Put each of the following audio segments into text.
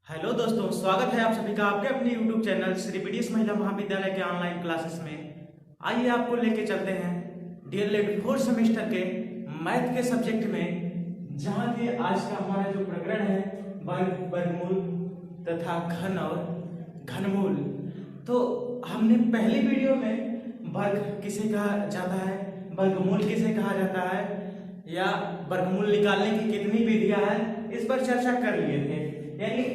Hello दोस्तों, स्वागत है आप सभी का आपके अपने YouTube चैनल श्री बीडीएस महिला महाविद्यालय के ऑनलाइन क्लासेस में। आइए आपको लेके चलते हैं डीएलएड फोर्थ सेमेस्टर के मैथ के सब्जेक्ट में, जहाँ के आज का हमारा जो प्रकरण है वर्ग, वर्गमूल तथा घन और घनमूल। तो हमने पहली वीडियो में वर्ग किसे कहा जाता है, वर्गमूल किसे कहा जाता है या वर्गमूल निकालने की कितनी विधियां हैं, इस पर चर्चा कर लिए थे। यानी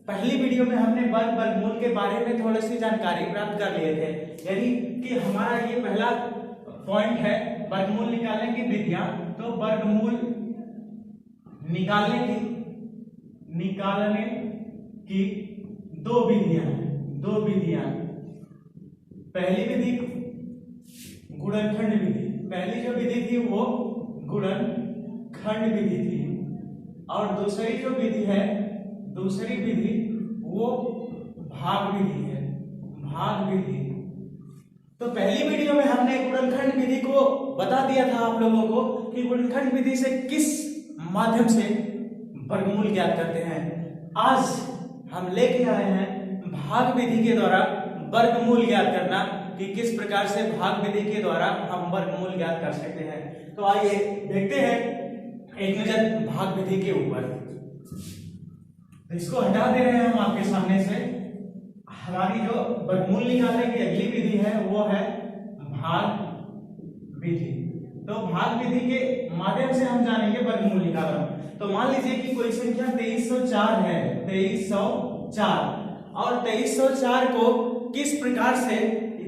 पहली वीडियो में हमने वर्ग वर्गमूल के बारे में थोड़ी सी जानकारी प्राप्त कर लिए थे। यानी कि हमारा ये पहला पॉइंट है वर्गमूल निकालने की विधियां। तो वर्गमूल निकालने की दो विधियां। पहली विधि गुणनखंड विधि, पहली जो विधि थी वो गुणनखंड विधि थी, और दूसरी विधि वो भाग विधि है, भाग विधि। तो पहली वीडियो में हमने गुणनखंड विधि को बता दिया था आप लोगों को कि गुणनखंड विधि से किस माध्यम से वर्गमूल ज्ञात करते हैं। आज हम लेके आए हैं भाग विधि के द्वारा वर्गमूल ज्ञात करना, कि किस प्रकार से भाग विधि के द्वारा हम वर्गमूल ज्ञात कर सकते हैं। तो आइए देखते हैं एक नजर भाग विधि के ऊपर। तो इसको हटा दे रहे हैं हम आपके सामने से। हमारी जो वर्गमूल निकालने की अगली विधि है वो है भाग विधि। तो भाग विधि के माध्यम से हम जानेंगे वर्गमूल निकालना। तो मान लीजिए कि कोई संख्या 2304 है, 2304, और 2304 को किस प्रकार से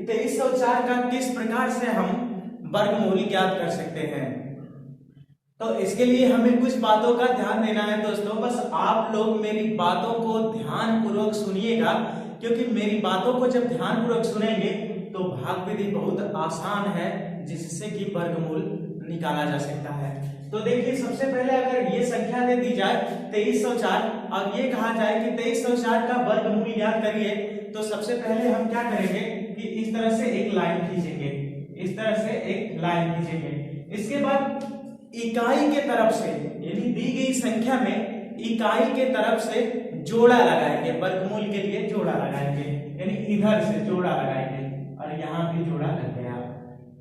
2304 का किस प्रकार से हम वर्गमूल ज्ञात कर सकते हैं। तो इसके लिए हमें कुछ बातों का ध्यान देना है दोस्तों। बस आप लोग मेरी बातों को ध्यान पूर्वक सुनिएगा, क्योंकि मेरी बातों को जब ध्यान पूर्वक सुनेंगे तो भाग विधि बहुत आसान है, जिससे कि वर्गमूल निकाला जा सकता है। तो देखिए, सबसे पहले अगर ये संख्या दे दी जाए 2304 और ये कहा जाए कि 2304 का वर्गमूल ज्ञात करिए, तो सबसे पहले हम क्या करेंगे कि इस तरह से एक लाइन खींचेंगे, इस तरह से एक लाइन खींचेंगे। इसके बाद इकाई के तरफ से, यानी दी गई संख्या में इकाई के तरफ से जोड़ा लगाएंगे, वर्गमूल के लिए जोड़ा लगाएंगे, यानी इधर से जोड़ा लगाएंगे और यहाँ भी जोड़ा लग गया,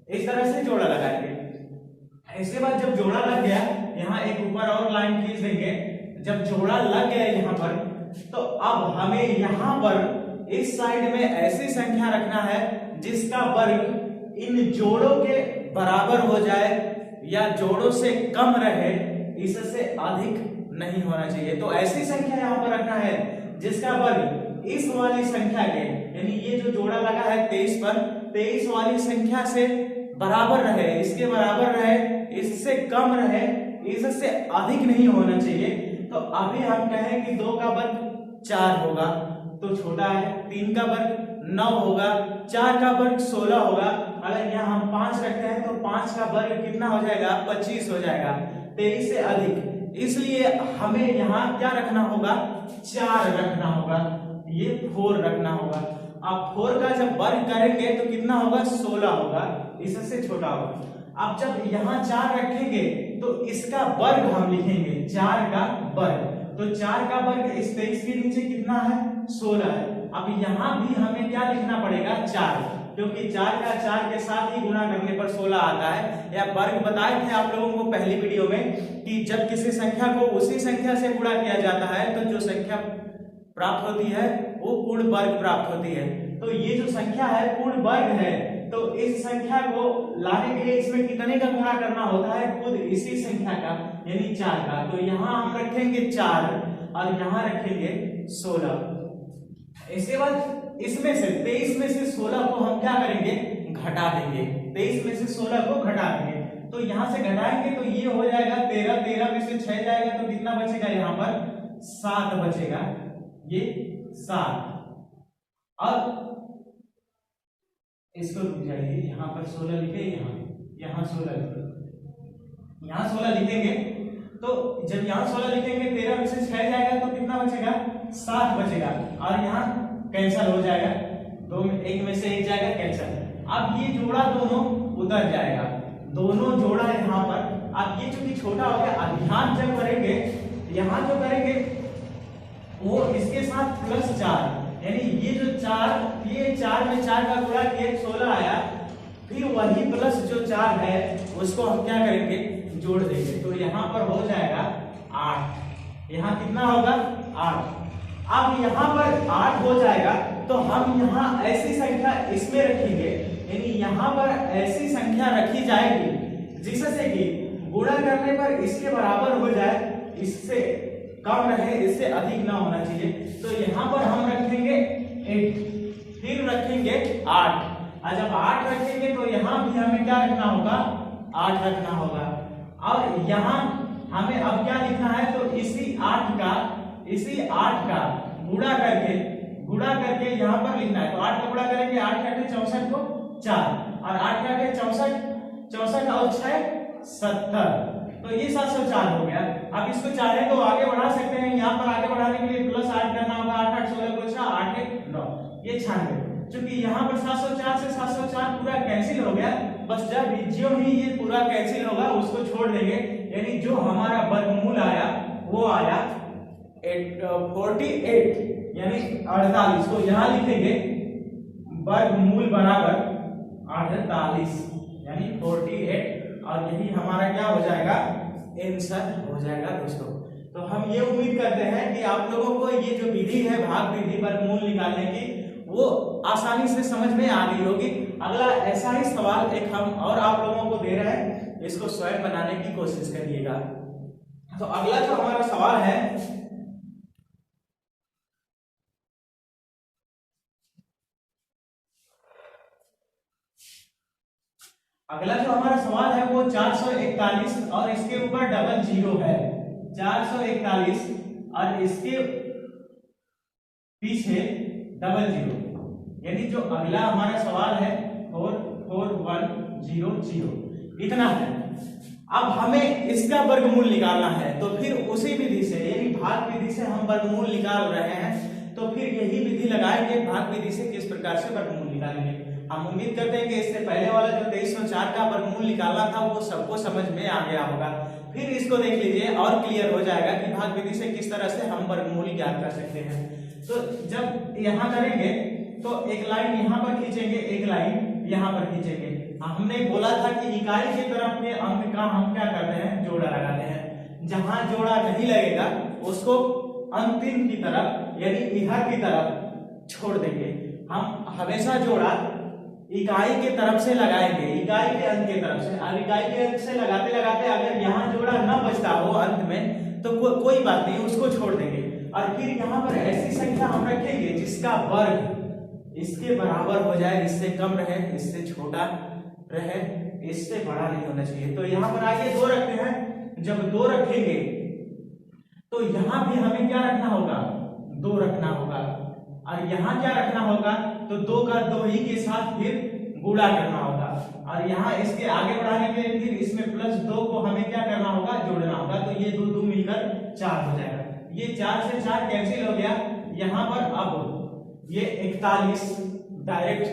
इस तरह से जोड़ा लगाएंगे। इसके बाद जब जोड़ा लग गया, यहाँ एक ऊपर और लाइन खींच देंगे। जब जोड़ा लग गया यहाँ पर, तो अब हमें यहाँ पर इस साइड में ऐसी संख्या रखना है जिसका वर्ग इन जोड़ों के बराबर हो जाए या जोड़ों से कम रहे, इससे अधिक नहीं होना चाहिए। तो ऐसी संख्या यहाँ पर रखना है जिसका वर्ग इस वाली संख्या के, यानी ये जो जोड़ा लगा है 23 पर, 23 वाली संख्या से बराबर रहे, इसके बराबर रहे, इससे कम रहे, इससे अधिक नहीं होना चाहिए। तो अभी हम कहें कि 2 का वर्ग 4 होगा तो छोटा है, 3 का वर्ग 9 होगा, 4 का वर्ग 16 होगा। अगर यहाँ हम 5 रखते हैं तो 5 का वर्ग कितना हो जाएगा, 25 हो जाएगा, 23 से अधिक। इसलिए हमें यहाँ क्या रखना होगा, 4 रखना होगा, ये 4 रखना होगा। अब 4 का जब वर्ग करेंगे तो कितना होगा, 16 होगा, इससे छोटा होगा। अब जब यहाँ 4 रखेंगे तो इसका वर्ग हम लिखेंगे, 4 का वर्ग। तो 4 का वर्ग इस 23 के नीचे कितना है, 16 है। अब यहाँ भी हमें क्या लिखना पड़ेगा, 4, क्योंकि 4 का 4 के साथ ही गुणा करने पर 16 आता है। या वर्ग बताए थे आप लोगों को पहली वीडियो में कि जब किसी संख्या को उसी संख्या से गुणा किया जाता है तो जो संख्या प्राप्त होती है वो पूर्ण वर्ग प्राप्त होती है। तो ये जो संख्या है पूर्ण वर्ग है, तो इस संख्या को लाने के लिए इसमें कितने का गुणा करना होता है, खुद इसी संख्या का, यानी 4 का। तो यहाँ हम रखेंगे 4 और यहाँ रखेंगे 16। इसके बाद इसमें से 23 में से 16 को हम क्या करेंगे, घटा देंगे, 23 में से 16 को घटा देंगे। तो यहाँ से घटाएंगे तो ये हो जाएगा 13, 13 में से 6 जाएगा तो कितना बचेगा, यहाँ पर 7 बचेगा, ये 7। अब इसको रुक जाइए, यहाँ पर 16 लिखे, यहाँ 16 लिखे, यहाँ 16 लिखेंगे। तो जब यहाँ 16 लिखेंगे 13 में से 6 जाएगा तो कितना बचेगा, 7 बचेगा, और यहाँ कैंसिल हो जाएगा, 2 में 1 में से 1 जाएगा, कैंसिल। अब ये जोड़ा दोनों उधर जाएगा, दोनों जोड़ा यहाँ पर। अब ये चूंकि छोटा हो गया, अब ध्यान जब करेंगे, यहाँ जो करेंगे वो इसके साथ +4, यानी ये जो 4, ये 4 में 4 का गुणा किए 16 आया, फिर वही प्लस जो 4 है उसको हम क्या करेंगे, जोड़ देंगे। तो यहाँ पर हो जाएगा 8, यहाँ कितना होगा 8। अब यहाँ पर 8 हो जाएगा तो हम यहाँ ऐसी संख्या इसमें रखेंगे, यानी यहाँ पर ऐसी संख्या रखी जाएगी जिससे कि गुणा करने पर इसके बराबर हो जाए, इससे कम रहे, इससे अधिक ना होना चाहिए। तो यहाँ पर हम रखेंगे 8, फिर रखेंगे 8, और जब 8 रखेंगे तो यहाँ भी हमें क्या रखना होगा, 8 रखना होगा। और यहाँ हमें अब क्या लिखना है, तो इसी 8 का गुणा करके यहाँ पर लिखना है। तो 8 का गुणा करेंगे, 8 काटे 64 को 4, और 8 काटे 64 और 6 70, तो ये 704 हो गया। अब इसको चाहे तो आगे बढ़ा सकते हैं, यहाँ पर आगे बढ़ाने के लिए +8 करना होगा, 8 8 16 को 6, 8 1 9, ये 96। क्योंकि यहाँ पर 704 से 704 पूरा कैंसिल हो गया, बस जब जो ही ये पूरा कैंसिल होगा उसको छोड़ देंगे, यानी जो हमारा वर्गमूल आया वो आया 48, यानी 48। तो यहाँ लिखेंगे वर्गमूल बराबर 48, यानी 48, और यही हमारा क्या हो जाएगा, आंसर हो जाएगा दोस्तों। तो हम ये उम्मीद करते हैं कि आप लोगों को ये जो विधि है भाग विधि वर्गमूल निकालने की, वो आसानी से समझ में आ गई होगी। अगला ऐसा ही सवाल एक हम और आप लोगों को दे रहे हैं, इसको स्वयं बनाने की कोशिश करिएगा। तो अगला जो हमारा सवाल है, वो 441 और इसके ऊपर डबल जीरो है। 441 और इसके पीछे डबल जीरो, यानी जो अगला हमारा सवाल है 44100 इतना है। अब हमें इसका वर्गमूल निकालना है, तो फिर उसी विधि से, यानी भाग विधि से हम वर्गमूल निकाल रहे हैं, तो फिर यही विधि लगाएंगे भाग विधि से किस प्रकार से वर्गमूल निकालेंगे। हम उम्मीद करते हैं कि इससे पहले वाला जो 2304 का वर्गमूल निकालना था वो सबको समझ में आ गया होगा। फिर इसको देख लीजिए और क्लियर हो जाएगा कि भाग विधि से किस तरह से हम वर्गमूल ज्ञात कर सकते हैं। तो जब यहाँ करेंगे तो एक लाइन यहाँ पर खींचेंगे, एक लाइन यहाँ पर खींचेंगे। हमने बोला था कि इकाई की तरफ के अंक का हम क्या करते हैं, जोड़ा लगाते हैं। जहां जोड़ा नहीं लगेगा उसको अंतिम की तरफ, यानी इधर की तरफ छोड़ देंगे। हम हमेशा जोड़ा इकाई के तरफ से लगाएंगे, इकाई के अंक की तरफ से। अब इकाई के अंक से लगाते लगाते अगर यहाँ जोड़ा न बचता हो अंत में तो कोई बात नहीं, उसको छोड़ देंगे। और फिर यहाँ पर ऐसी संख्या हम रखेंगे जिसका वर्ग इसके बराबर हो जाए, इससे कम रहे, इससे छोटा रहे, इससे बड़ा नहीं होना चाहिए। तो यहाँ पर आइए 2 रखते हैं। जब 2 रखेंगे तो यहाँ भी हमें क्या रखना होगा, 2 रखना होगा। और यहाँ क्या रखना होगा, तो 2 का 2 ही के साथ फिर गुणा करना होगा। और यहाँ इसके आगे बढ़ाने के लिए फिर इसमें +2 को हमें क्या करना होगा, जोड़ना होगा। तो ये 2 2 मिलकर 4 हो जाएगा। ये 4 से 4 कैंसिल हो गया। यहाँ पर अब ये 41 डायरेक्ट,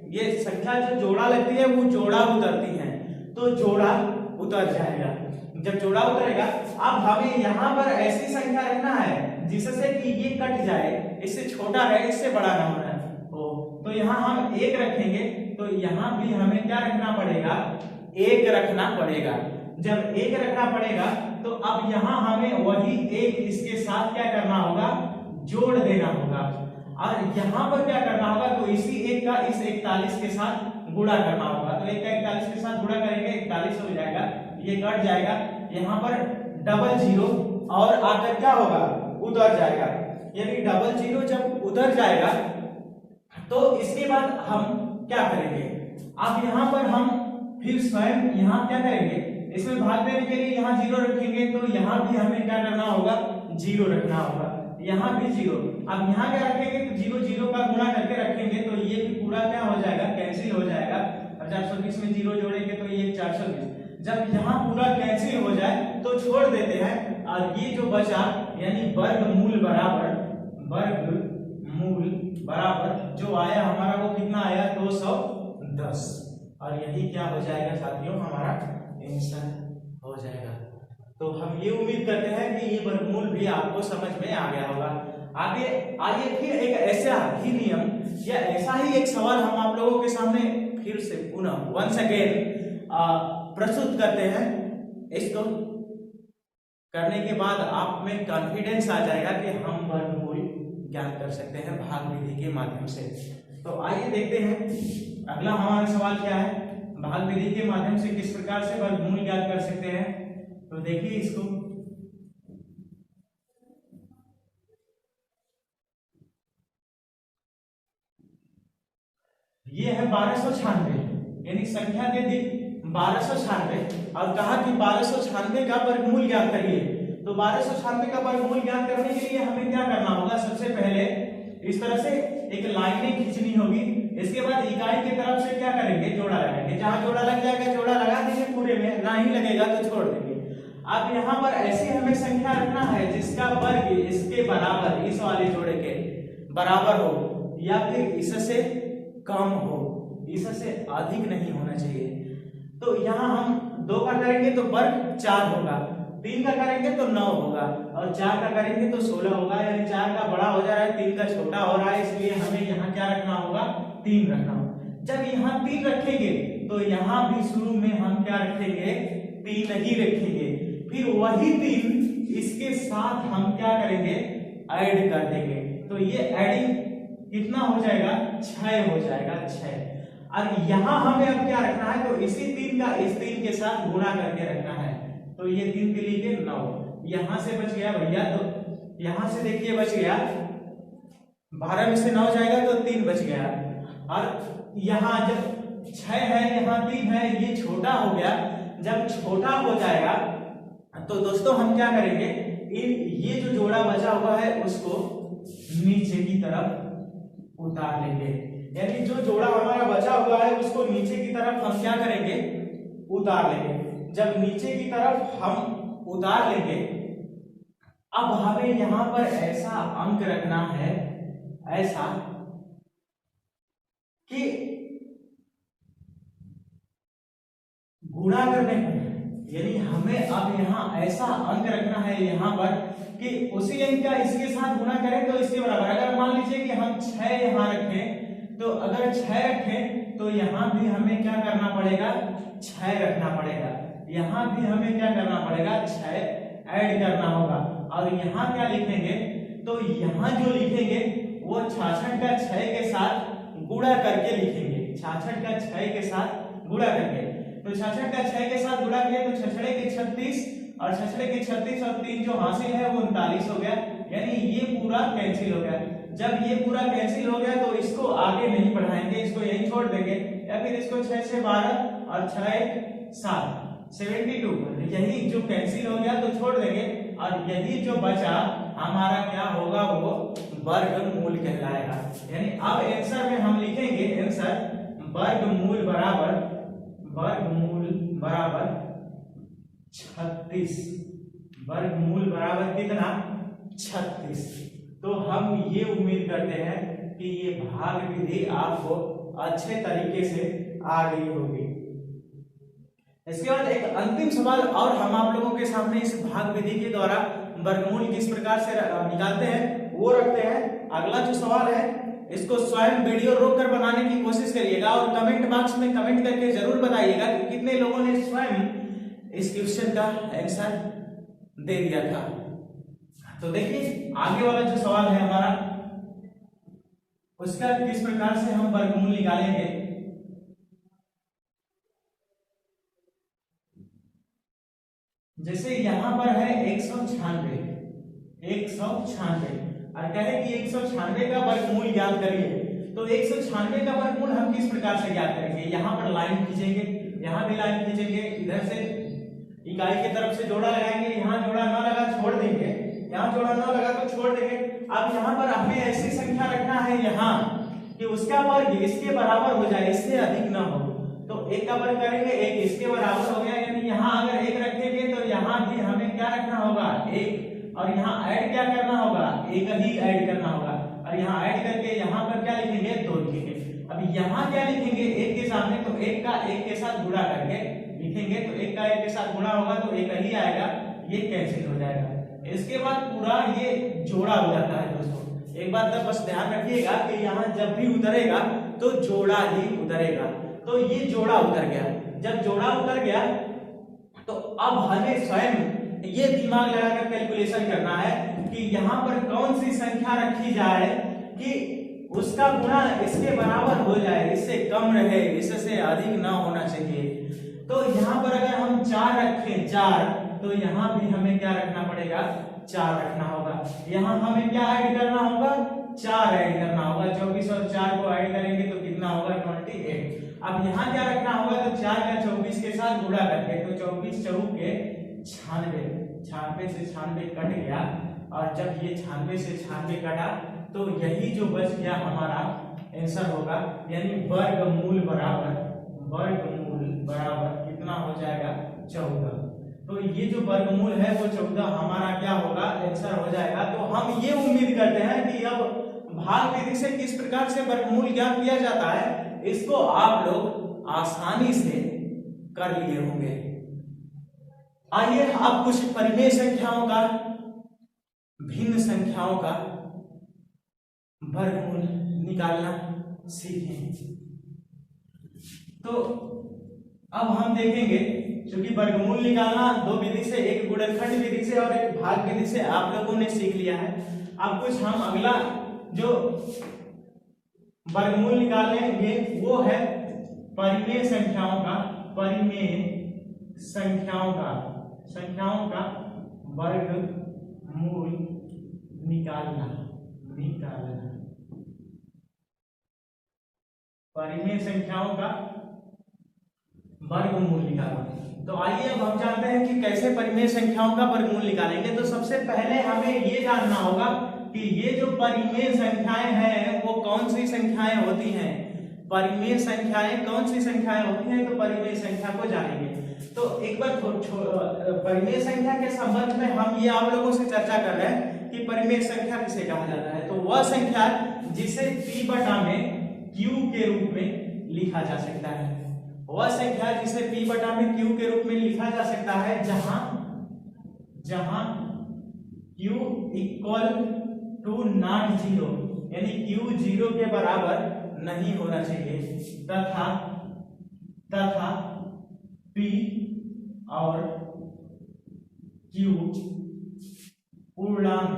ये संख्या जो जोड़ा लगती है वो जोड़ा उतरती है, तो जोड़ा उतर जाएगा। जब जोड़ा उतरेगा, अब हमें यहाँ पर ऐसी संख्या रखना है जिससे कि ये कट जाए, इससे छोटा रहे, इससे बड़ा ना होना हो। तो यहाँ हम 1 रखेंगे, तो यहाँ भी हमें क्या रखना पड़ेगा, 1 रखना पड़ेगा। जब 1 रखना पड़ेगा तो अब यहाँ हमें वही 1 इसके साथ क्या करना होगा, जोड़ देना होगा। और यहाँ पर क्या करना होगा, तो इसी 1 का इस 41 के साथ गुणा करना होगा। तो 1 का 41 के साथ गुणा करेंगे, 41 हो जाएगा, ये कट जाएगा। यहाँ पर डबल जीरो और आकर क्या होगा, उधर जाएगा। यानी डबल जीरो जब उधर जाएगा तो इसके बाद हम क्या करेंगे, अब यहाँ पर हम फिर स्वयं यहाँ क्या करेंगे, इसमें भाग देने के लिए यहाँ 0 रखेंगे, तो यहाँ भी हमें क्या करना होगा, 0 रखना होगा। यहाँ भी 0। अब यहाँ क्या रखेंगे, तो 0 0 का गुणा करके रखेंगे, तो ये भी पूरा क्या हो जाएगा, कैंसिल हो जाएगा। और 420 में 0 जोड़ेंगे तो ये 420। जब यहाँ पूरा कैंसिल हो जाए तो छोड़ देते हैं, और ये जो बचा यानी वर्गमूल बराबर जो आया हमारा वो कितना आया, 210। और यही क्या हो जाएगा साथियों, हमारा आंसर हो जाएगा। तो हम ये उम्मीद करते हैं कि ये वर्गमूल भी आपको समझ में आ गया होगा। आगे आइए फिर एक ऐसा ही नियम या ऐसा ही एक सवाल हम आप लोगों के सामने फिर से पुनः वंस अगेन प्रस्तुत करते हैं। इसको करने के बाद आप में कॉन्फिडेंस आ जाएगा कि हम वर्गमूल ज्ञात कर सकते हैं भाग विधि के माध्यम से। तो आइए देखते हैं अगला हमारा सवाल क्या है, भाग विधि के माध्यम से किस प्रकार से वर्गमूल ज्ञात कर सकते हैं। तो देखिए इसको, ये है 1296 यानी संख्या दे दी 1296 और कहा कि 1296 का वर्गमूल ज्ञात करिए। तो 1296 का वर्गमूल ज्ञात करने के लिए हमें क्या करना होगा, सबसे पहले इस तरह से एक लाइनें खींचनी होगी। इसके बाद इकाई की तरफ से क्या करेंगे, जोड़ा लगाएंगे। जहां जोड़ा लग जाएगा जोड़ा लगा देंगे, पूरे में ना ही लगेगा तो छोड़ देंगे। अब यहाँ पर ऐसी हमें संख्या रखना है जिसका वर्ग इसके बराबर, इस वाले जोड़े के बराबर हो या फिर इससे कम हो, इससे अधिक नहीं होना चाहिए। तो यहाँ हम 2 का करेंगे तो वर्ग 4 होगा, 3 का करेंगे तो 9 होगा और 4 का करेंगे तो 16 होगा। यानी 4 का बड़ा हो जा रहा है, 3 का छोटा हो रहा है, इसलिए हमें यहाँ क्या रखना होगा, 3 रखना होगा। जब यहाँ 3 रखेंगे तो यहाँ भी शुरू में हम क्या रखेंगे, 3 ही रखेंगे। फिर वही 3 इसके साथ हम क्या करेंगे, ऐड कर देंगे। तो ये एडिंग कितना हो जाएगा, 6 हो जाएगा, 6। और यहाँ हमें अब क्या रखना है, तो इसी 3 का इस 3 के साथ गुणा करके रखना है। तो ये 3 के लिए 9, यहां से बच गया भैया, तो यहां से देखिए बच गया 12 में से 9 जाएगा तो 3 बच गया। और यहाँ जब 6 है, यहाँ 3 है, ये छोटा हो गया। जब छोटा हो जाएगा तो दोस्तों हम क्या करेंगे, ये जो जोड़ा बचा हुआ है उसको नीचे की तरफ उतार लेंगे। यानी जो जोड़ा हमारा बचा हुआ है उसको नीचे की तरफ हम क्या करेंगे, उतार लेंगे। जब नीचे की तरफ हम उतार लेंगे, अब हमें यहां पर ऐसा अंक रखना है, ऐसा कि गुणा करने पर, यानी हमें अब यहां ऐसा अंक रखना है यहां पर कि उसी अंक का इसके साथ गुणा करें तो इसके बराबर। अगर मान लीजिए कि हम 6 यहां रखें, तो अगर 6 रखें तो यहां भी हमें क्या करना पड़ेगा, 6 रखना पड़ेगा। यहां भी हमें क्या करना पड़ेगा, 6 ऐड करना होगा। और यहां क्या लिखेंगे, तो यहां जो लिखेंगे वो 66 का 6 के साथ गुणा करके लिखेंगे। 66 का 6 के साथ गुणा करके, तो 66 का 6 के साथ गुणा किया तो 66 के 36 और 66 के 36 और 3 जो हासिल है वो 39 हो गया। यानी ये पूरा कैंसिल हो गया। जब ये पूरा कैंसिल हो गया तो इसको आगे नहीं बढ़ाएंगे, इसको यहीं छोड़ देंगे, या फिर इसको 6 से 12 और 6 7 72, यही जो कैंसिल हो गया तो छोड़ देंगे। और यही जो बचा हमारा क्या होगा, वो वर्गमूल कहलाएगा। यानी अब आंसर में हम लिखेंगे, आंसर वर्गमूल बराबर 36। वर्गमूल बराबर कितना, 36। तो हम ये उम्मीद करते हैं कि ये भाग विधि आपको अच्छे तरीके से आ गई होगी। इसके बाद एक अंतिम सवाल और हम आप लोगों के सामने इस भाग विधि के द्वारा वर्गमूल किस प्रकार से निकालते हैं वो रखते हैं। अगला जो सवाल है इसको स्वयं वीडियो रोककर बनाने की कोशिश करिएगा और कमेंट बॉक्स में कमेंट करके जरूर बताइएगा कि कितने लोगों ने स्वयं इस क्वेश्चन का आंसर दे दिया था। तो देखिए आगे वाला जो सवाल है हमारा, उसका किस प्रकार से हम वर्गमूल निकालेंगे। जैसे यहां पर है 196 और कहे कि 196 का वर्गमूल ज्ञात करिए। तो 196 का वर्गमूल हम किस प्रकार से ज्ञात करेंगे, यहाँ पर लाइन खींचेंगे, यहाँ भी लाइन खींचेंगे, इधर से इकाई की तरफ से जोड़ा लगाएंगे, यहाँ जोड़ा ना लगा छोड़ देंगे, यहाँ जोड़ा ना लगा तो छोड़ देंगे। अब यहाँ पर हमें ऐसी संख्या रखना है यहाँ कि उसका वर्ग इसके बराबर हो जाए, इससे अधिक ना हो। तो एक का वर्ग करेंगे, एक इसके बराबर हो गया। यानी यहाँ अगर एक रखेंगे तो यहाँ भी हमें क्या रखना होगा, एक। और यहाँ ऐड क्या करना होगा, एक ही ऐड करना होगा। और यहाँ ऐड करके यहाँ पर क्या लिखेंगे, 2 लिखेंगे। अब यहाँ क्या लिखेंगे, एक के सामने, तो एक का एक के साथ गुणा करके लिखेंगे। तो एक का एक के साथ गुणा होगा तो एक ही आएगा, ये कैंसिल हो जाएगा। इसके बाद पूरा ये जोड़ा हो जाता है दोस्तों। एक बात तब बस ध्यान रखिएगा कि यहाँ जब भी उतरेगा तो जोड़ा ही उतरेगा। तो ये जोड़ा उतर गया। जब जोड़ा उतर गया तो अब हमें स्वयं ये दिमाग लगाकर कैलकुलेशन करना है कि यहाँ पर कौन सी संख्या रखी जाए कि उसका गुणा इसके बराबर हो जाए, इससे कम रहे, इससे अधिक ना होना चाहिए। तो यहाँ पर अगर हम 4 रखें 4, तो यहाँ भी हमें क्या रखना पड़ेगा, 4 रखना होगा। यहाँ हमें क्या ऐड करना होगा, 4 ऐड करना होगा। 24 और 4 को ऐड करेंगे तो कितना होगा, 28। अब यहाँ क्या रखना होगा, तो 4 का 24 के साथ गुणा करके, तो 24 चौक के 96, 96 से 96 कट गया। और जब ये 96 से 96 कटा तो यही जो बच गया हमारा आंसर होगा, यानी वर्गमूल बराबर कितना हो जाएगा, 14। तो ये जो वर्गमूल है वो 14 हमारा क्या होगा, आंसर हो जाएगा। तो हम ये उम्मीद करते हैं कि अब भाग विधि से किस प्रकार से वर्गमूल ज्ञात किया जाता है, इसको आप लोग आसानी से कर लिए होंगे। आइए अब कुछ परिमेय संख्याओं का, भिन्न संख्याओं का वर्गमूल निकालना सीखें। तो अब हम देखेंगे, क्योंकि वर्गमूल निकालना 2 विधि से, एक गुणनखंड विधि से और एक भाग विधि से आप लोगों ने सीख लिया है। अब कुछ हम अगला जो वर्गमूल निकालेंगे वो है परिमेय संख्याओं का, संख्याओं का वर्गमूल निकालना। परिमेय संख्याओं का वर्गमूल निकालना। तो आइए अब हम जानते हैं कि कैसे परिमेय संख्याओं का वर्गमूल निकालेंगे। तो सबसे पहले हमें ये जानना होगा कि ये जो परिमेय संख्याएं हैं वो कौन सी संख्याएं होती हैं। परिमेय संख्याएं कौन सी संख्याएं होती हैं, तो परिमेय संख्या को जानेंगे। तो एक बार परिमेय संख्या के संबंध में हम ये आप लोगों से चर्चा कर रहे हैं कि परिमेय संख्या किसे कहा जाता है। तो वह संख्या जिसे p बटा में q के रूप में लिखा जा सकता है, वह संख्या जिसे p बटा में q के रूप में लिखा जा सकता है जहां q equal to not zero, यानी q 0 के बराबर नहीं होना चाहिए, तथा p और q पूर्णांक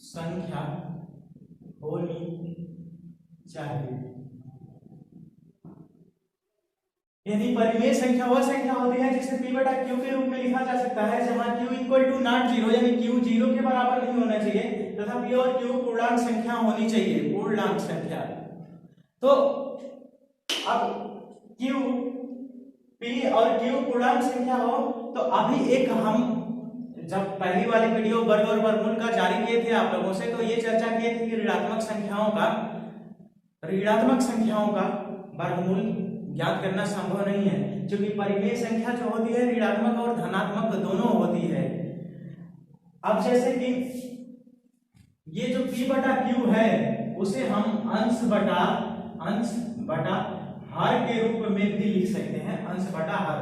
संख्या होनी चाहिए। यानी परिमेय संख्या वह संख्या होती है जिसे p बटा q के रूप में लिखा जा सकता है जहां q equal to not zero, यानी q 0 के बराबर नहीं होना चाहिए, तथा p और q पूर्णांक संख्या होनी चाहिए, पूर्णांक संख्या। तो अब q, p और q पूर्णांक संख्या हो तो अभी एक हम जब पहली वाली वीडियो वर्ग और वर्गमूल का जारी किए थे आप लोगों से, तो ये चर्चा किए थे कि ऋणात्मक संख्याओं का वर्गमूल ज्ञात करना संभव नहीं है, क्योंकि परिमेय संख्या जो होती है ऋणात्मक और धनात्मक दोनों होती है। अब जैसे कि ये जो p बटा q है उसे हम अंश बटा हर के रूप में भी लिख सकते हैं, अंश बटा हर।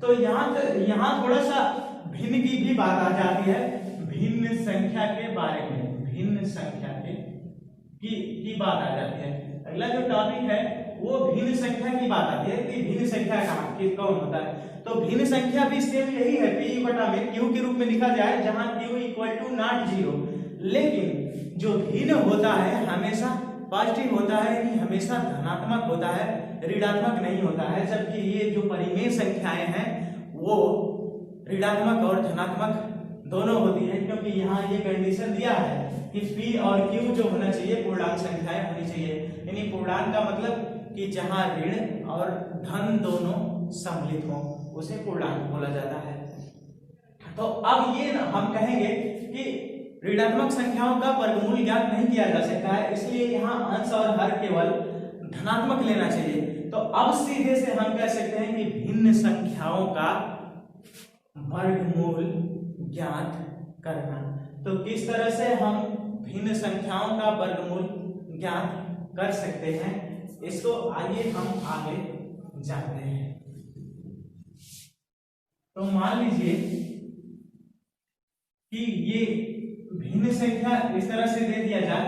तो यहाँ थोड़ा सा भिन्न की भी बात आ जाती है, भिन्न संख्या के बारे में, भिन्न संख्या की बात आ जाती है। अगला जो टॉपिक है वो भिन्न संख्या की बात आती है कि भिन्न संख्या कौन होता है। तो भिन्न संख्या भी सेम यही है, p बटा में q के रूप में लिखा जाए जहां q equal to not zero, लेकिन जो भिन्न होता है हमेशा पॉजिटिव होता है, यानी हमेशा धनात्मक होता है, ऋणात्मक नहीं होता है। जबकि ये जो परिमेय संख्याएं हैं वो ऋणात्मक और धनात्मक दोनों होती है, क्योंकि यहाँ ये कंडीशन दिया है कि p और q जो होना चाहिए पूर्णांक संख्याएं होनी चाहिए। यानी पूर्णांक का मतलब कि जहां ऋण और धन दोनों सम्मिलित हो उसे पूर्णांक बोला जाता है। तो अब ये हम कहेंगे कि ऋणात्मक संख्याओं का वर्गमूल ज्ञात नहीं किया जा सकता है, इसलिए यहाँ अंश और हर केवल धनात्मक लेना चाहिए। तो अब सीधे से हम कह सकते हैं कि भिन्न संख्याओं का वर्गमूल ज्ञात करना। तो किस तरह से हम भिन्न संख्याओं का वर्गमूल ज्ञात कर सकते हैं, इसको आइए हम आगे जानते हैं। तो मान लीजिए कि ये भिन्न संख्या इस तरह से दे दिया जाए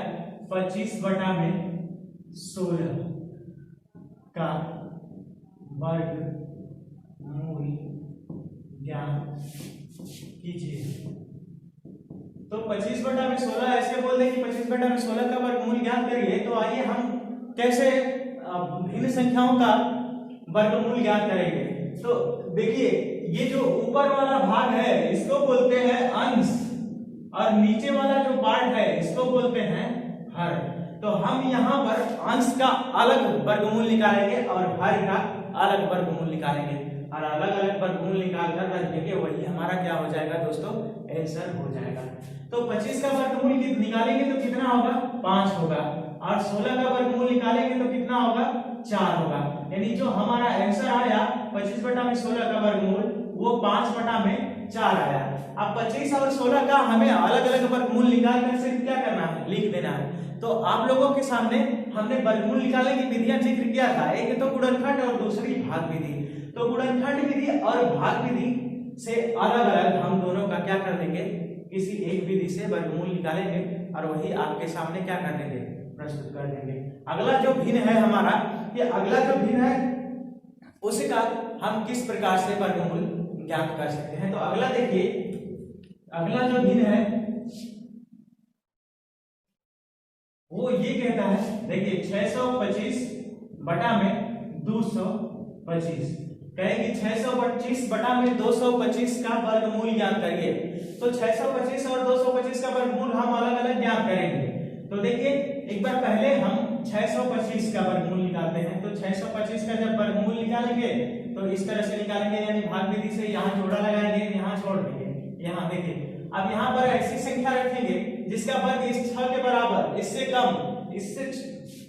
25/16 का वर्गमूल ज्ञात कीजिए। तो 25/16 ऐसे बोल दे कि 25/16 का वर्गमूल ज्ञात करिए। तो आइए हम कैसे भिन्न संख्याओं का वर्गमूल ज्ञात करेंगे। तो देखिए ये जो ऊपर वाला भाग है इसको बोलते हैं अंश, और नीचे वाला जो पार्ट है इसको बोलते हैं हर। तो हम यहाँ पर अंश का अलग वर्गमूल निकालेंगे और हर का अलग वर्गमूल निकालेंगे, और अलग अलग वर्गमूल निकाल कर रख देंगे, वही हमारा क्या हो जाएगा दोस्तों, आंसर हो जाएगा। तो 25 का वर्गमूल निकालेंगे तो कितना होगा, 5 होगा, और 16 का वर्गमूल निकालेंगे तो कितना होगा, 4 होगा। यानी जो हमारा आंसर आया 25/16 का वर्गमूल वो 5/4 आया। अब 25 और 16 का हमें अलग अलग वर्गमूल निकाल कर सिर्फ क्या करना है, लिख देना है। तो आप लोगों के सामने हमने वर्गमूल निकालने की विधियां जिक्र किया था, एक तो गुणनखंड और दूसरी भाग विधि। तो गुणनखंड विधि और भाग विधि से अलग अलग हम दोनों का क्या कर देंगे, किसी एक विधि से वर्गमूल निकालेंगे और वही आपके सामने क्या कर देंगे, प्रस्तुत कर देंगे। अगला जो भिन्न है हमारा, ये अगला जो भिन्न है उसका हम किस प्रकार से वर्गमूल ज्ञात कर सकते हैं। तो अगला देखिए, अगला जो भिन्न है वो ये कहता है, देखिए 625/225 कहेगी 625/225 का वर्गमूल ज्ञात करिए। तो 625 और 225 का वर्गमूल हम अलग अलग ज्ञात करेंगे। तो देखिए एक बार पहले हम 625 का वर्गमूल निकालते हैं। तो 625 का जब वर्गमूल निकालेंगे तो इस तरह से निकालेंगे, यानी भाग विधि से यहाँ जोड़ा लगाएंगे, यहाँ छोड़ देंगे। यहाँ देखिए अब यहाँ पर ऐसी संख्या रखेंगे जिसका वर्ग इस 6 के बराबर, इससे कम, इससे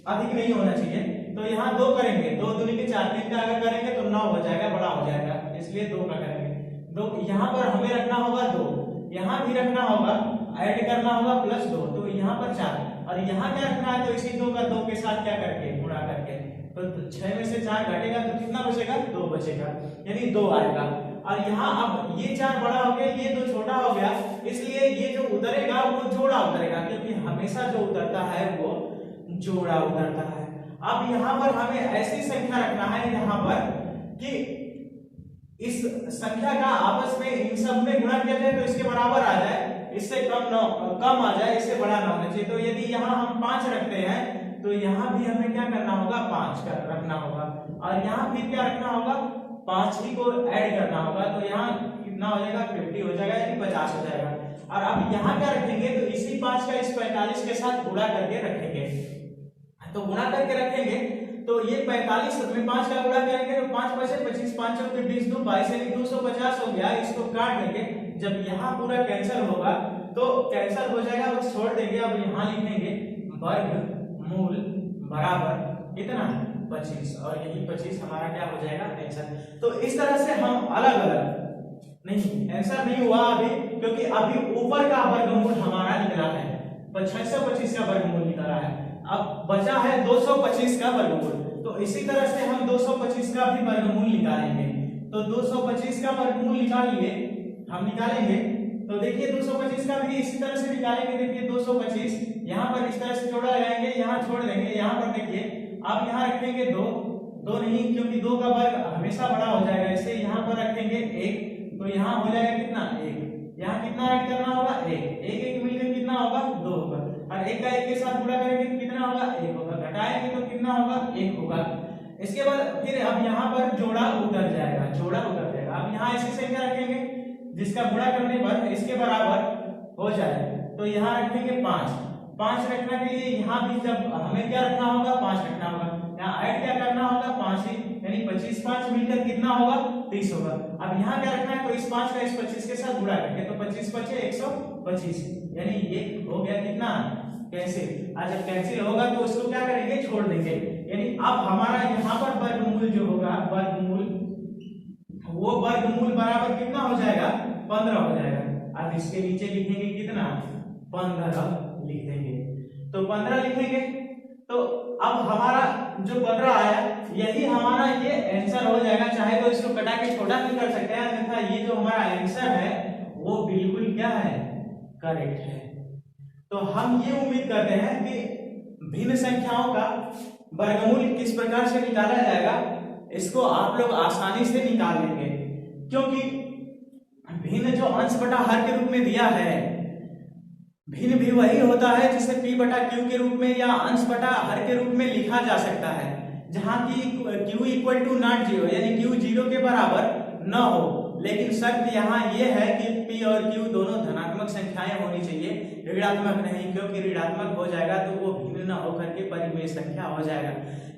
अधिक नहीं होना चाहिए। तो यहाँ 2 करेंगे, 2 दूनी के 4, 3 का अगर करेंगे तो 9 हो जाएगा, बड़ा हो जाएगा, इसलिए 2 का करेंगे। 2 यहाँ पर हमें रखना होगा 2, यहाँ भी रखना होगा, ऐड करना होगा +2, तो यहाँ पर 4, और यहाँ क्या रखना है, तो इसी 2 का 2 के साथ क्या करके गुणा करके, तो 6 में से 4 घटेगा तो कितना बचेगा, 2 बचेगा, यानी 2 आएगा। और यहाँ अब ये 4 बड़ा हो गया, ये 2 छोटा हो गया, इसलिए ये जो उतरेगा वो जोड़ा उतरेगा, क्योंकि हमेशा जो उतरता है वो जोड़ा उतरता है। अब यहाँ पर हमें ऐसी संख्या रखना है यहाँ पर कि इस संख्या का आपस में इन सब में गुणा किया जाए तो इसके बराबर आ जाए, इससे कम आ जाए, इससे बड़ा ना होना चाहिए। तो यदि यहाँ हम 5 रखते हैं तो यहाँ भी हमें क्या करना होगा, 5 का रखना होगा, और यहाँ भी क्या रखना होगा, 5 ही को ऐड करना होगा। तो यहाँ कितना हो जाएगा, 50 हो जाएगा, यानी 50 हो जाएगा। और अब यहाँ क्या रखेंगे, तो इसी 5 का इस 45 के साथ गुणा करके रखेंगे। तो गुणा करके रखेंगे तो ये 45 में 5 का गुणा करेंगे तो 5 5 25, 5 चौके 20, 2 22, यानी 250 हो गया। इसको काट देंगे, जब यहाँ पूरा कैंसिल होगा तो कैंसिल हो जाएगा, वो छोड़ देंगे। अब यहाँ लिखेंगे वर्गमूल बराबर कितना, 25, और यही 25 हमारा क्या हो जाएगा, आंसर। तो इस तरह से हम अलग अलग, नहीं आंसर नहीं हुआ अभी, क्योंकि अभी ऊपर का वर्गमूल हमारा निकला है, 625 का वर्गमूल निकला है, अब बचा है 225 का वर्गमूल। तो इसी तरह से हम 225 का भी वर्गमूल निकालेंगे। तो 225 का वर्गमूल निकालेंगे, हम निकालेंगे। तो देखिए 225 का भी इसी तरह से निकालेंगे। देखिए 225 यहाँ पर इस तरह से जोड़ा लगाएंगे, यहाँ छोड़ देंगे। यहाँ पर देखिए अब यहाँ रखेंगे 2 नहीं, क्योंकि 2 का वर्ग हमेशा बड़ा हो जाएगा, इससे यहाँ पर रखेंगे 1, तो यहाँ हो जाएगा कितना, 1। यहाँ कितना ऐड करना होगा, 1 मिलकर कितना होगा, 2 होगा, और 1 का 1 के साथ गुणा करेंगे तो कितना होगा, 1 होगा, घटाएंगे तो कितना होगा, 1 होगा। इसके बाद फिर अब यहाँ पर जोड़ा उतर जाएगा, अब यहाँ ऐसी संख्या रखेंगे जिसका गुणा करने पर इसके बराबर हो जाए। तो यहाँ रखेंगे 5 रखने के लिए यहाँ भी जब हमें क्या रखना होगा, 5 रखना होगा। यहाँ ऐड क्या करना होगा, 5 ही, यानी 25 5 मिलकर कितना होगा, 30 होगा। अब यहाँ क्या रखना है, तो इस 5 का इस 25 के साथ गुणा करके, तो 25 5 125, यानी ये हो गया कितना, कैंसिल। जब कैंसिल होगा तो उसको क्या करेंगे, छोड़ देंगे। यानी अब हमारा यहाँ पर वर्गमूल जो होगा, वो वर्गमूल बराबर कितना हो जाएगा, 15 हो जाएगा। अब इसके नीचे लिखेंगे कितना, 15 लिख देंगे। तो 15 लिखेंगे तो अब हमारा जो 15 आया, यही हमारा ये आंसर हो जाएगा। चाहे तो इसको कटा के छोटा भी कर सकते हैं, अन्यथा ये जो हमारा आंसर है वो बिल्कुल क्या है, करेक्ट है। तो हम ये उम्मीद करते हैं कि भिन्न संख्याओं का वर्गमूल किस प्रकार से निकाला जाएगा, इसको आप लोग आसानी से निकाल लेंगे, क्योंकि भिन्न जो अंश बटा हर के रूप में दिया है, भिन्न भी वही होता है जिसे p बटा q के रूप में या अंश बटा हर के रूप में लिखा जा सकता है, जहां की q equal to not zero, यानी q जीरो के बराबर न हो। लेकिन शर्त यहाँ ये है कि p और q दोनों धनात्मक संख्याएं होनी चाहिए, ऋणात्मक नहीं, क्योंकि ऋणात्मक हो जाएगा तो वो भिन्न न होकर के परिमेय संख्या हो जाएगा।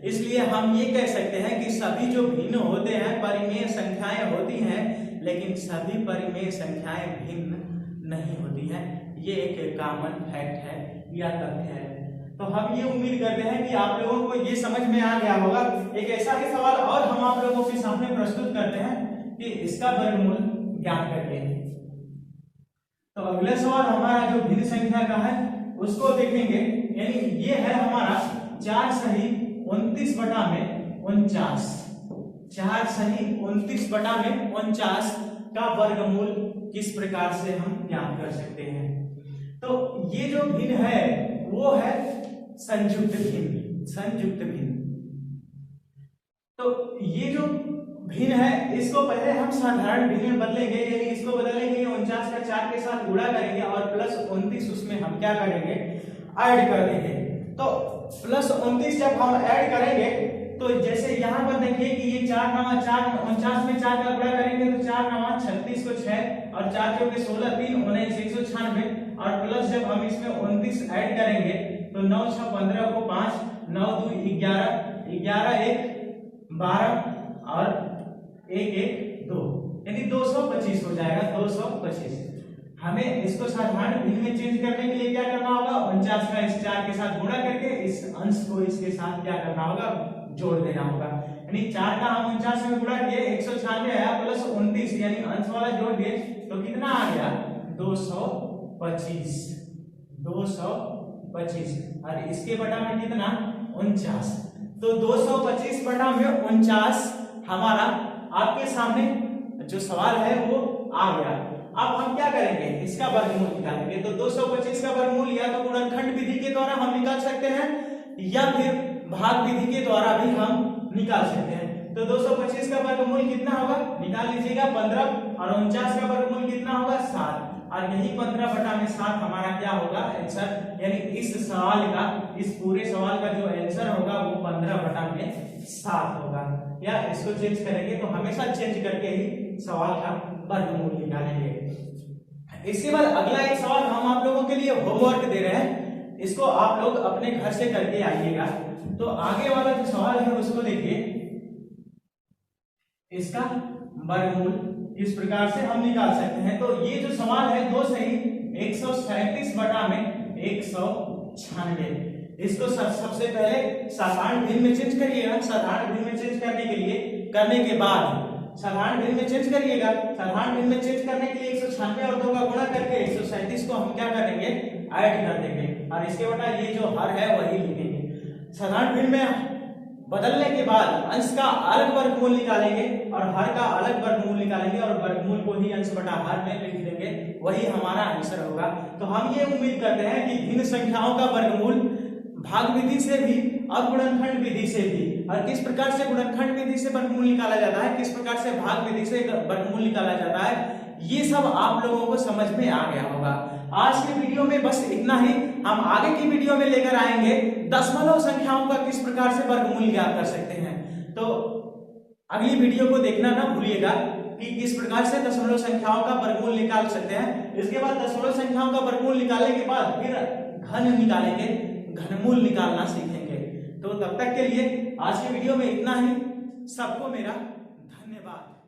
इसलिए हम ये कह सकते हैं कि सभी जो भिन्न होते हैं परिमेय संख्याएं होती हैं, लेकिन सभी परिमेय संख्याएं भिन्न नहीं होती हैं। ये एक कॉमन फैक्ट है या तथ्य है। तो हम ये उम्मीद करते हैं कि आप लोगों को ये समझ में आ गया होगा। एक ऐसा ही सवाल और हम आप लोगों के सामने प्रस्तुत करते हैं कि इसका वर्गमूल ज्ञात करिए। तो अगला सवाल हमारा जो भिन्न संख्या का है उसको देखेंगे, यानी ये है हमारा 4 सही 29 बटा में 49, 4 सही 29 बटा में 49 का वर्गमूल किस प्रकार से हम ज्ञात कर सकते हैं। तो ये जो भिन्न है वो है संयुक्त भिन्न, संयुक्त भिन्न। तो ये जो भिन्न है इसको पहले हम साधारण भिन्न में बदलेंगे, यानी इसको बदलेंगे 49 का 4 के साथ गुणा करेंगे और प्लस 29 उसमें हम क्या करेंगे, ऐड कर देंगे। तो प्लस 29 जब हम ऐड करेंगे तो जैसे यहाँ पर देखिए कि ये 4 9 4 49 में 4 का गुणा करेंगे तो 4 9 36 को 6 और 4 चौके 16 3 19 196 और प्लस जब हम इसमें 29 ऐड करेंगे तो 9 6 15 को 5 9 2 11 11 1 12 और 1 1 2, यानी 225 हो जाएगा, 225। हमें इसको साधारण भिन्न में चेंज करने के लिए क्या करना होगा, 49 का इस 4 के साथ गुणा करके इस अंश को इसके साथ क्या करना होगा, जोड़ देना होगा। यानी 4 का हम 49 में गुणा किए 196 आया प्लस 29, यानी अंश वाला जोड़ दिए तो कितना आ गया 225, 225 और इसके बटा में कितना 49। तो 225 बटा में 49 हमारा आपके सामने जो सवाल है वो आ गया। अब हम क्या करेंगे, इसका वर्गमूल निकालेंगे। तो 225 का वर्गमूल या तो गुणनखंड विधि के द्वारा हम निकाल सकते हैं या फिर भाग विधि के द्वारा भी हम निकाल सकते हैं। तो 225 का वर्गमूल कितना होगा, निकाल लीजिएगा 15 और 49 का वर्गमूल कितना होगा 7 और यही 15 बटा में 7 हमारा क्या होगा आंसर, यानी इस सवाल का, इस पूरे सवाल का जो आंसर होगा वो 15 बटा में 7 होगा। या इसको चेंज करेंगे तो हमेशा चेंज करके ही सवाल का वर्गमूल निकालेंगे। इसके बाद अगला एक सवाल हम आप लोगों के लिए होमवर्क दे रहे हैं, इसको आप लोग अपने घर से करके आइएगा। तो आगे वाला जो सवाल है उसको देखिए, इसका वर्गमूल किस प्रकार से हम निकाल सकते हैं। तो ये जो सवाल है 2 सही 137 बटा में 196, इसको सबसे पहले साधारण भिन्न में चेंज करिएगा। साधारण भिन्न में चेंज करने के बाद साधारण भिन्न में चेंज करिएगा। साधारण भिन्न में चेंज करने के लिए 196 और 2 का गुणा करके 137 को हम क्या करेंगे, ऐड कर देंगे और इसके बटा ये जो हर है वही लिखेंगे। साधारण भिन्न में बदलने के बाद अंश का अलग वर्गमूल निकालेंगे और हर का अलग वर्गमूल निकालेंगे और वर्गमूल को ही अंश बटा हर में लिख देंगे, वही हमारा आंसर होगा। तो हम ये उम्मीद करते हैं कि भिन्न संख्याओं का वर्गमूल भाग विधि से भी और गुणनखंड विधि से भी, और किस प्रकार से गुणनखंड विधि से वर्गमूल निकाला जाता है, किस प्रकार से भाग विधि से वर्गमूल निकाला जाता है, ये सब आप लोगों को समझ में आ गया होगा। आज की वीडियो में बस इतना ही। हम आगे की वीडियो में लेकर आएंगे दशमलव संख्याओं का किस प्रकार से वर्गमूल ज्ञात कर सकते हैं। तो अगली वीडियो को देखना ना भूलिएगा कि किस प्रकार से दशमलव संख्याओं का वर्गमूल निकाल सकते हैं। इसके बाद दशमलव संख्याओं का वर्गमूल निकालने के बाद फिर घन निकालेंगे, घनमूल निकालना सीखेंगे। तो तब तक के लिए आज की वीडियो में इतना ही। सबको मेरा धन्यवाद।